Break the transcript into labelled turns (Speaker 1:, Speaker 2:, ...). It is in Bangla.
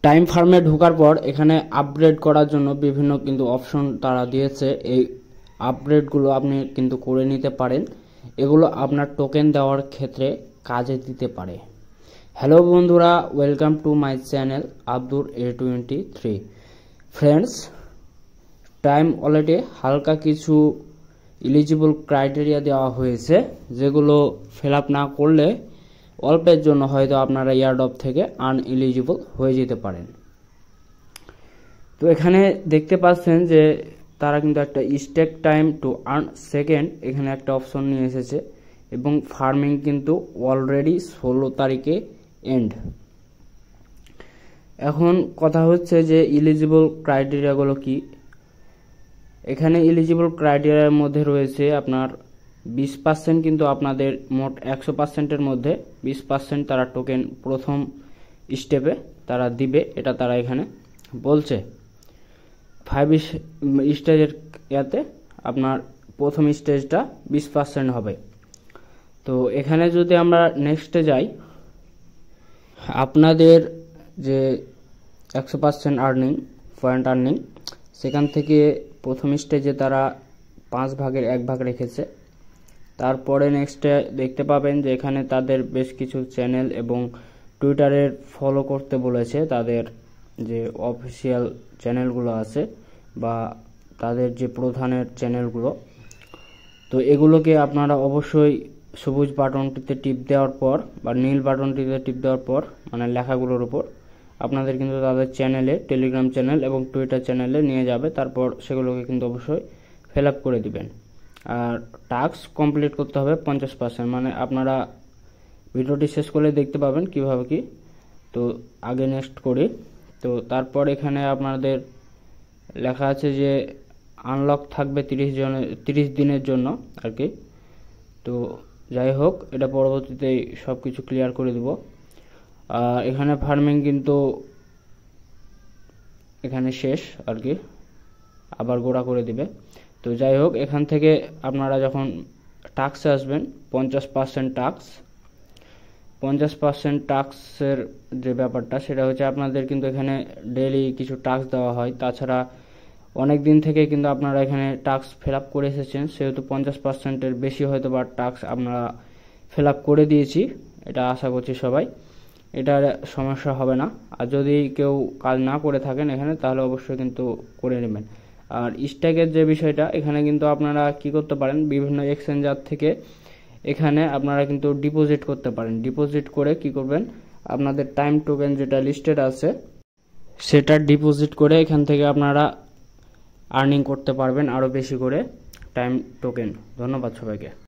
Speaker 1: টাইম ফার্মে ঢোকার পর এখানে আপগ্রেড করার জন্য বিভিন্ন কিন্তু অপশন তারা দিয়েছে। এই আপগ্রেডগুলো আপনি কিন্তু করে নিতে পারেন, এগুলো আপনার টোকেন দেওয়ার ক্ষেত্রে কাজে দিতে পারে। হ্যালো বন্ধুরা, welcome to my channel Abdur A23। Friends, time ওয়ালেটে হালকা কিছু এলিজিবল ক্রাইটেরিয়া দেওয়া হয়েছে, যেগুলো ফিল আপ না করলে অল্পের জন্য হয়তো আপনারা এয়ারড্রপ থেকে আনএলিজিবল হয়ে যেতে পারেন। তো এখানে দেখতে পাচ্ছেন যে তারা কিন্তু একটা stake time to earn second এখানে একটা অপশন নিয়ে এসেছে, এবং ফার্মিং কিন্তু অলরেডি 16 তারিখে এন্ড। এখন কথা হচ্ছে যে এলিজিবল ক্রাইটেরিয়াগুলো কি। এখানে এলিজিবল ক্রাইটেরিয়ার মধ্যে রয়েছে আপনার 20% কিন্তু আপনাদের মোট 100%-এর মধ্যে 20% তারা টোকেন প্রথম স্টেপে তারা দিবে, এটা তারা এখানে বলছে। 5 স্টেজের ইয়াতে আপনার প্রথম স্টেজটা 20% হবে। তো এখানে যদি আমরা নেক্সটে যাই, আপনাদের যে 100% আর্নিং পয়েন্ট আর্নিং, সেখান থেকে প্রথম স্টেজে তারা 5 ভাগের 1 ভাগ রেখেছে। তারপরে নেক্সটে দেখতে পাবেন যে এখানে তাদের বেশ কিছু চ্যানেল এবং টুইটারের ফলো করতে বলেছে, তাদের যে অফিসিয়াল চ্যানেলগুলো আছে বা তাদের যে প্রধানের চ্যানেলগুলো। তো এগুলোকে আপনারা অবশ্যই সবুজ বাটনটিতে টিপ দেওয়ার পর বা নীল বাটনটিতে টিপ দেওয়ার পর, মানে লেখাগুলোর উপর, আপনাদের কিন্তু তাদের চ্যানেলে, টেলিগ্রাম চ্যানেল এবং টুইটার চ্যানেলে নিয়ে যাবে। তারপর সেগুলোকে কিন্তু অবশ্যই ফিল আপ করে দিবেন। আর টাস্ক কমপ্লিট করতে হবে 50%, মানে আপনারা ভিডিওটি শেষ করলে দেখতে পাবেন কিভাবে কি। তো আগে নেক্সট করি। তো তারপর এখানে আপনাদের লেখা আছে যে আনলক থাকবে 30 দিনের জন্য আর কি। তো যাই হোক, এটা পরবর্তীতে সব কিছু ক্লিয়ার করে দেব। এখানে ফার্মিং কিন্তু এখানে শেষ আর কি, আবার গোড়া করে দিবে। তো যাই হোক, এখান থেকে আপনারা যখন টাস্কে আসবেন 50% টাস্ক, 50% টাস্কের যে ব্যাপারটা সেটা হচ্ছে আপনাদের কিন্তু এখানে ডেইলি কিছু টাস্ক দেওয়া হয়। তাছাড়া অনেক দিন থেকে কিন্তু আপনারা এখানে টাস্ক ফিল আপ করে এসেছেন, সেহেতু 50%-এর বেশি হয়তো বা টাস্ক আপনারা ফিল আপ করে দিয়েছি, এটা আশা করছি সবাই, এটার সমস্যা হবে না। আর যদি কেউ কাজ না করে থাকেন এখানে, তাহলে অবশ্যই কিন্তু করে নেবেন। আর স্ট্যাকের যে বিষয়টা, এখানে কিন্তু আপনারা কি করতে পারেন, বিভিন্ন এক্সচেঞ্জার থেকে এখানে আপনারা কিন্তু ডিপোজিট করতে পারেন। ডিপোজিট করে কি করবেন, আপনাদের টাইম টোকেন যেটা লিস্টেড আছে সেটা ডিপোজিট করে এখান থেকে আপনারা আর্নিং করতে পারবেন আরও বেশি করে টাইম টোকেন। ধন্যবাদ সবাইকে।